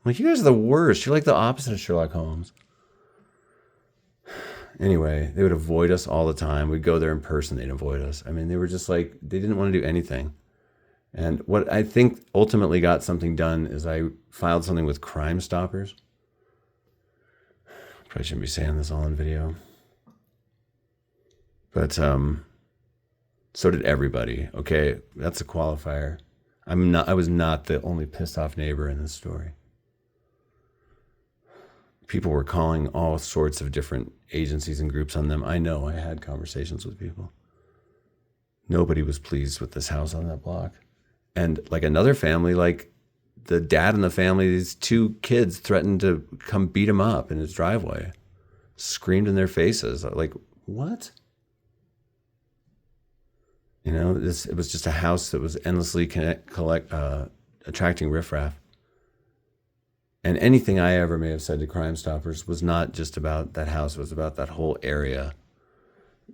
like, you guys are the worst. You're like the opposite of Sherlock Holmes. Anyway, they would avoid us all the time. We'd go there in person, they'd avoid us. I mean, they were just like, they didn't want to do anything. And what I think ultimately got something done is I filed something with Crime Stoppers. Probably shouldn't be saying this all in video. But so did everybody. Okay, that's a qualifier. I was not the only pissed off neighbor in this story. People were calling all sorts of different agencies and groups on them. I know, I had conversations with people. Nobody was pleased with this house on that block. And like another family, like the dad in the family, these 2 kids threatened to come beat him up in his driveway, screamed in their faces. Like, what? You know, it was just a house that was endlessly attracting riffraff. And anything I ever may have said to Crime Stoppers was not just about that house, it was about that whole area.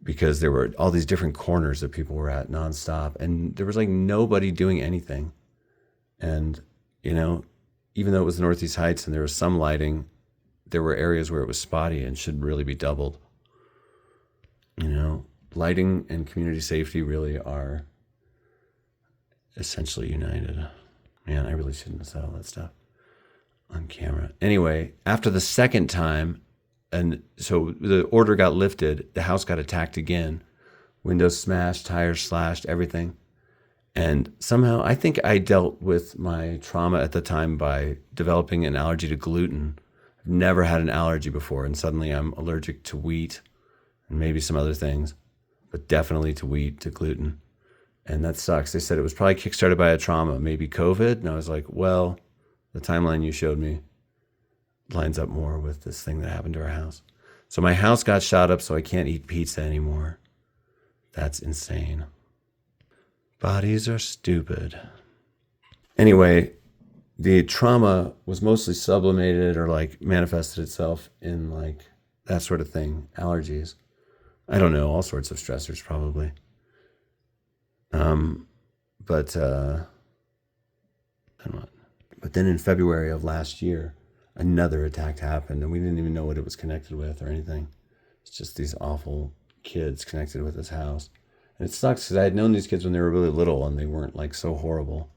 Because there were all these different corners that people were at nonstop. And there was like nobody doing anything. And, you know, even though it was Northeast Heights and there was some lighting, there were areas where it was spotty and should really be doubled. You know, lighting and community safety really are essentially united. Man, I really shouldn't have said all that stuff on camera. Anyway, after the second time, and so the order got lifted, the house got attacked again. Windows smashed, tires slashed, everything. And somehow, I think I dealt with my trauma at the time by developing an allergy to gluten. I've never had an allergy before, and suddenly I'm allergic to wheat and maybe some other things, but definitely to wheat, to gluten. And that sucks. They said it was probably kickstarted by a trauma, maybe COVID. And I was like, well, the timeline you showed me lines up more with this thing that happened to our house. So my house got shot up, so I can't eat pizza anymore. That's insane. Bodies are stupid. Anyway, the trauma was mostly sublimated or like manifested itself in like that sort of thing, allergies. I don't know, all sorts of stressors probably. But then what? But then in February of last year, another attack happened and we didn't even know what it was connected with or anything. It's just these awful kids connected with this house. And it sucks because I had known these kids when they were really little and they weren't like so horrible.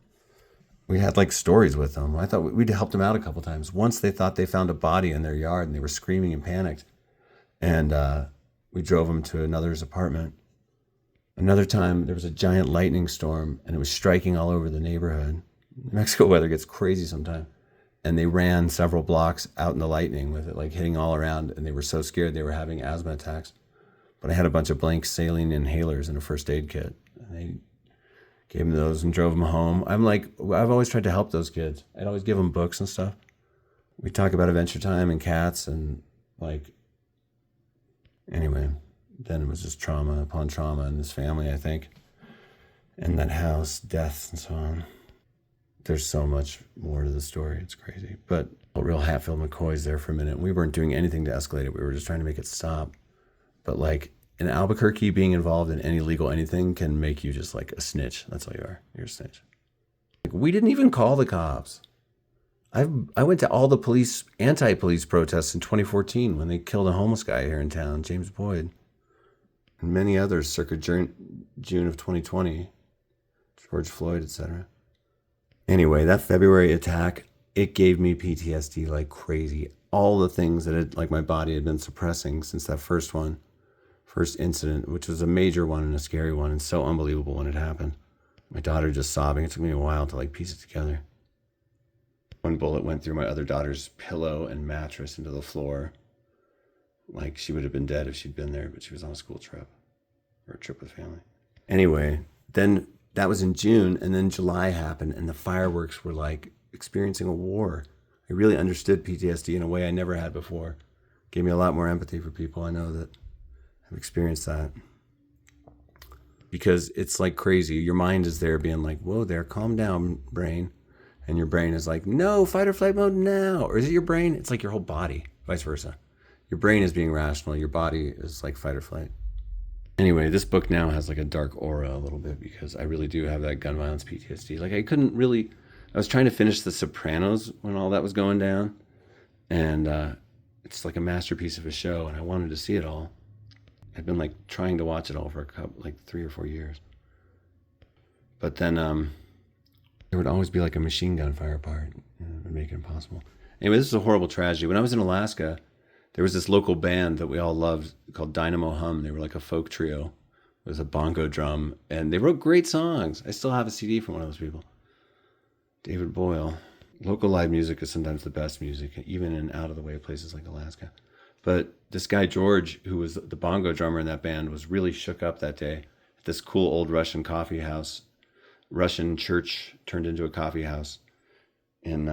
We had like stories with them. I thought we'd helped them out a couple times. Once they thought they found a body in their yard and they were screaming and panicked. And we drove them to another's apartment. Another time there was a giant lightning storm and it was striking all over the neighborhood. New Mexico weather gets crazy sometimes. And they ran several blocks out in the lightning with it like hitting all around. And they were so scared they were having asthma attacks. But I had a bunch of blank saline inhalers and a first aid kit. And they gave them those and drove them home. I've always tried to help those kids. I'd always give them books and stuff. We talk about Adventure Time and cats and like, anyway, then it was just trauma upon trauma in this family, I think. And that house, deaths and so on. There's so much more to the story. It's crazy. But real Hatfield McCoy's there for a minute. We weren't doing anything to escalate it. We were just trying to make it stop. But like in Albuquerque, being involved in any legal anything can make you just like a snitch. That's all you are. You're a snitch. Like, we didn't even call the cops. I went to all the anti-police protests in 2014 when they killed a homeless guy here in town, James Boyd, and many others circa June of 2020, George Floyd, etc. Anyway, that February attack, it gave me PTSD like crazy. All the things that like my body had been suppressing since that first incident, which was a major one and a scary one and so unbelievable when it happened. My daughter just sobbing. It took me a while to like piece it together. One bullet went through my other daughter's pillow and mattress into the floor. Like she would have been dead if she'd been there, but she was on a school trip or a trip with family. Anyway, then that was in June, and then July happened, and the fireworks were like experiencing a war. I really understood PTSD in a way I never had before. Gave me a lot more empathy for people I know that have experienced that. Because it's like crazy. Your mind is there being like, whoa there, calm down, brain. And your brain is like, no, fight or flight mode now. Or is it your brain? It's like your whole body, vice versa. Your brain is being rational. Your body is like fight or flight. Anyway, this book now has like a dark aura a little bit because I really do have that gun violence PTSD. Like I was trying to finish The Sopranos when all that was going down. And it's like a masterpiece of a show and I wanted to see it all. I've been like trying to watch it all for like 3 or 4 years. But then there would always be like a machine gun fire part. It would make it impossible. Anyway, this is a horrible tragedy. When I was in Alaska, there was this local band that we all loved called Dynamo Hum. They were like a folk trio. It was a bongo drum, and they wrote great songs. I still have a CD from one of those people. David Boyle. Local live music is sometimes the best music, even in out-of-the-way places like Alaska. But this guy, George, who was the bongo drummer in that band, was really shook up that day at this cool old Russian coffee house. Russian church turned into a coffee house in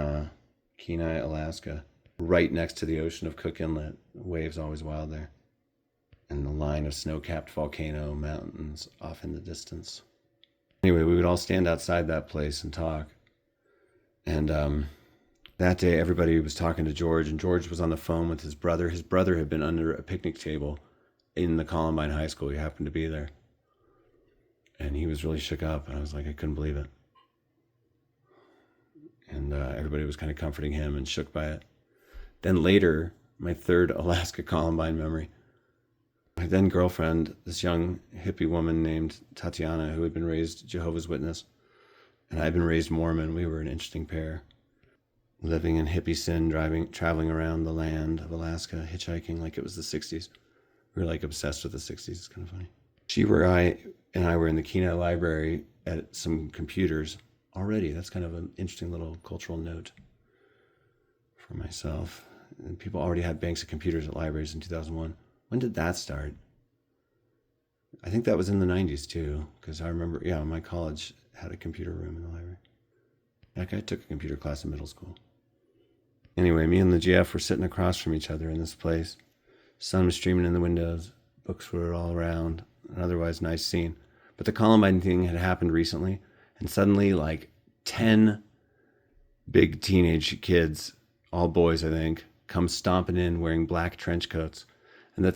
Kenai, Alaska, right next to the ocean of Cook Inlet. Waves always wild there. And the line of snow-capped volcano mountains off in the distance. Anyway, we would all stand outside that place and talk. And that day, everybody was talking to George, and George was on the phone with his brother. His brother had been under a picnic table in the Columbine High School. He happened to be there. And he was really shook up, and I was like, I couldn't believe it. And everybody was kind of comforting him and shook by it. Then later, my third Alaska Columbine memory, my then girlfriend, this young hippie woman named Tatiana, who had been raised Jehovah's Witness, and I'd been raised Mormon. We were an interesting pair, living in hippie sin, traveling around the land of Alaska, hitchhiking like it was the 60s. We were like obsessed with the 60s. It's kind of funny. And I were in the Kenai library at some computers already. That's kind of an interesting little cultural note for myself. And people already had banks of computers at libraries in 2001. When did that start? I think that was in the 90s too, because I remember, my college had a computer room in the library. Like I took a computer class in middle school. Anyway, me and the GF were sitting across from each other in this place. Sun was streaming in the windows. Books were all around. An otherwise nice scene. But the Columbine thing had happened recently, and suddenly like 10 big teenage kids, all boys I think, come stomping in wearing black trench coats. And the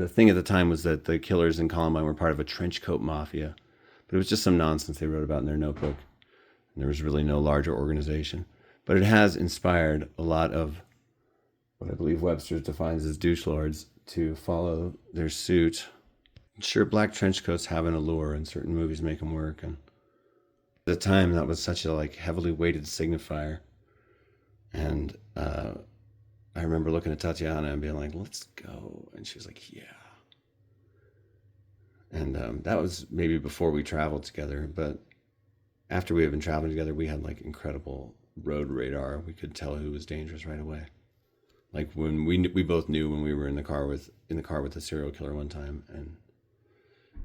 thing at the time was that the killers in Columbine were part of a trench coat mafia. But it was just some nonsense they wrote about in their notebook. And there was really no larger organization. But it has inspired a lot of what I believe Webster defines as douche lords to follow their suit. Sure, black trench coats have an allure, and certain movies make them work. And at the time, that was such a like heavily weighted signifier. And I remember looking at Tatiana and being like, "Let's go," and she was like, "Yeah." And that was maybe before we traveled together, but after we had been traveling together, we had like incredible road radar. We could tell who was dangerous right away. Like when we both knew when we were in the car with a serial killer one time, and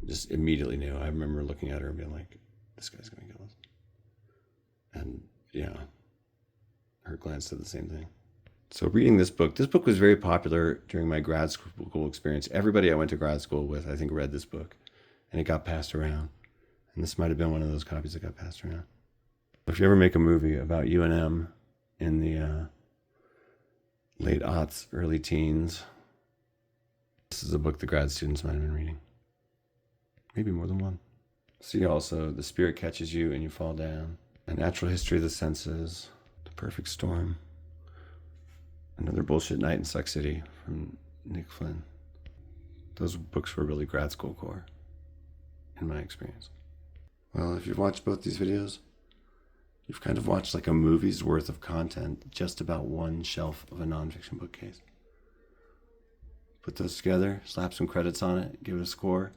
just immediately knew. I remember looking at her and being like, "This guy's gonna kill us." And her glance did the same thing. So reading this book was very popular during my grad school experience. Everybody I went to grad school with, I think, read this book, and it got passed around. And this might have been one of those copies that got passed around. If you ever make a movie about UNM in the late aughts, early teens, this is a book the grad students might have been reading. Maybe more than one. See also The Spirit Catches You and You Fall Down, A Natural History of the Senses, The Perfect Storm, Another Bullshit Night in Suck City from Nick Flynn. Those books were really grad school core, in my experience. Well, if you've watched both these videos, you've kind of watched like a movie's worth of content just about one shelf of a nonfiction bookcase. Put those together, slap some credits on it, give it a score.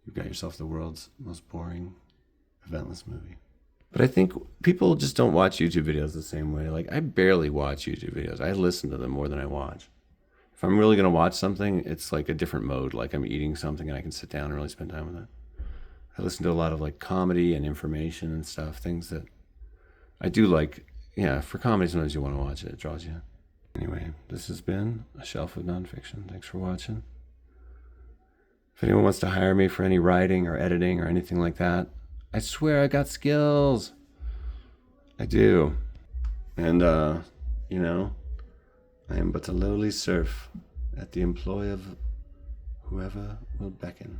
You've got yourself the world's most boring, eventless movie. But I think people just don't watch YouTube videos the same way. Like, I barely watch YouTube videos. I listen to them more than I watch. If I'm really going to watch something, it's like a different mode. Like I'm eating something and I can sit down and really spend time with it. I listen to a lot of like comedy and information and stuff, things that I do like. Yeah, for comedy, sometimes you want to watch it. It draws you. Anyway, this has been A Shelf of Nonfiction. Thanks for watching. If anyone wants to hire me for any writing or editing or anything like that, I swear I got skills. I do. And, you know, I am but a lowly serf at the employ of whoever will beckon.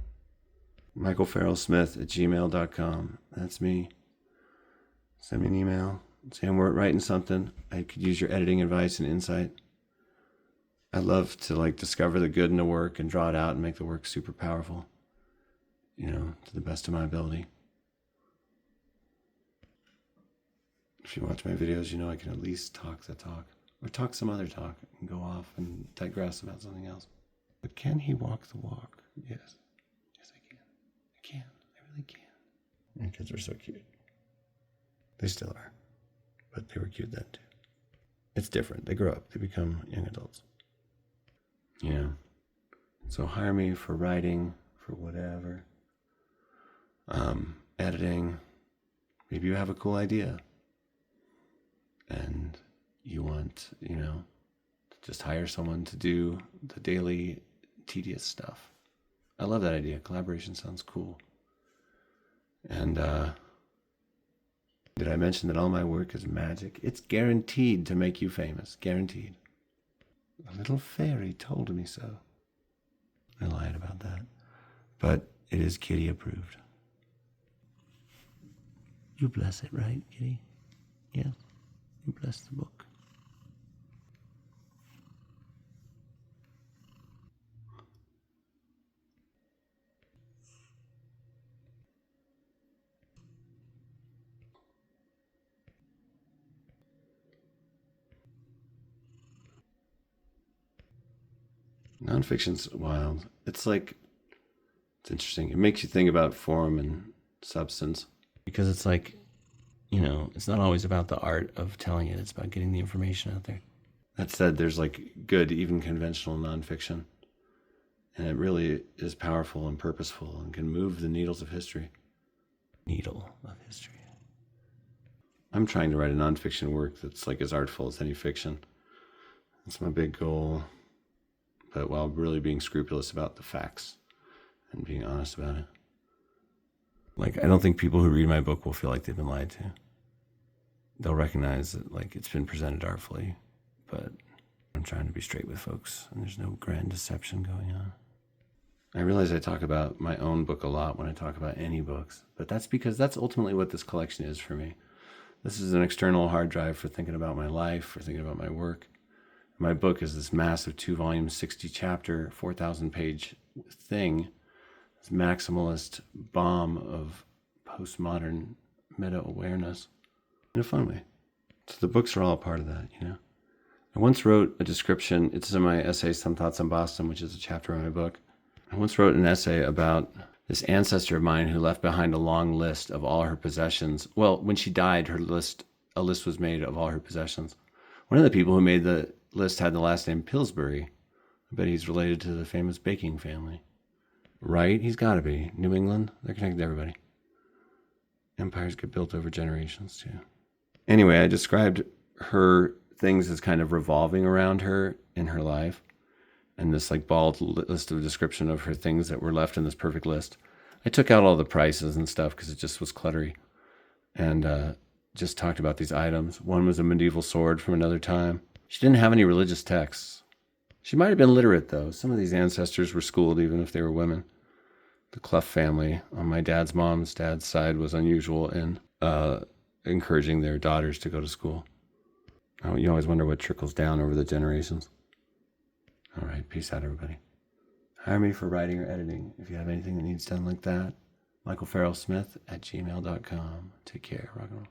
michaelfarrellsmith@gmail.com. That's me. Send me an email. Say I'm writing something. I could use your editing advice and insight. I love to like discover the good in the work and draw it out and make the work super powerful, you know, to the best of my ability. If you watch my videos, you know I can at least talk the talk, or talk some other talk and go off and digress about something else. But can he walk the walk? Yes. Yes, I can. I can. I really can. And kids are so cute. They still are. But they were cute then too. It's different. They grow up. They become young adults. Yeah. So hire me for writing, for whatever. Editing. Maybe you have a cool idea. And you want, you know, to just hire someone to do the daily tedious stuff. I love that idea. Collaboration sounds cool. And did I mention that all my work is magic? It's guaranteed to make you famous. Guaranteed. A little fairy told me so. I lied about that. But it is Kitty approved. You bless it, right, Kitty? Yes. You bless the book. Nonfiction's wild. It's interesting. It makes you think about form and substance. Because it's like, you know, it's not always about the art of telling it. It's about getting the information out there. That said, there's like good, even conventional nonfiction. And it really is powerful and purposeful and can move the needles of history. Needle of history. I'm trying to write a nonfiction work that's like as artful as any fiction. That's my big goal. But while really being scrupulous about the facts and being honest about it. Like, I don't think people who read my book will feel like they've been lied to. They'll recognize that, like, it's been presented artfully, but I'm trying to be straight with folks, and there's no grand deception going on. I realize I talk about my own book a lot when I talk about any books, but that's because that's ultimately what this collection is for me. This is an external hard drive for thinking about my life, for thinking about my work. My book is this massive 2-volume, 60-chapter, 4,000-page thing, this maximalist bomb of postmodern meta-awareness in a fun way. So the books are all a part of that, you know? I once wrote a description, it's in my essay, Some Thoughts on Boston, which is a chapter in my book. I once wrote an essay about this ancestor of mine who left behind a long list of all her possessions. Well, when she died, a list was made of all her possessions. One of the people who made the list had the last name Pillsbury. I bet he's related to the famous baking family. Right? He's got to be. New England, they're connected to everybody. Empires get built over generations, too. Anyway, I described her things as kind of revolving around her in her life. And this like bald list of description of her things that were left in this perfect list. I took out all the prices and stuff because it just was cluttery. And just talked about these items. One was a medieval sword from another time. She didn't have any religious texts. She might have been literate, though. Some of these ancestors were schooled, even if they were women. The Clough family on my dad's side was unusual in encouraging their daughters to go to school. Oh, you always wonder what trickles down over the generations. All right, peace out, everybody. Hire me for writing or editing if you have anything that needs done like that. MichaelFarrellSmith@gmail.com. Take care. Rock and roll.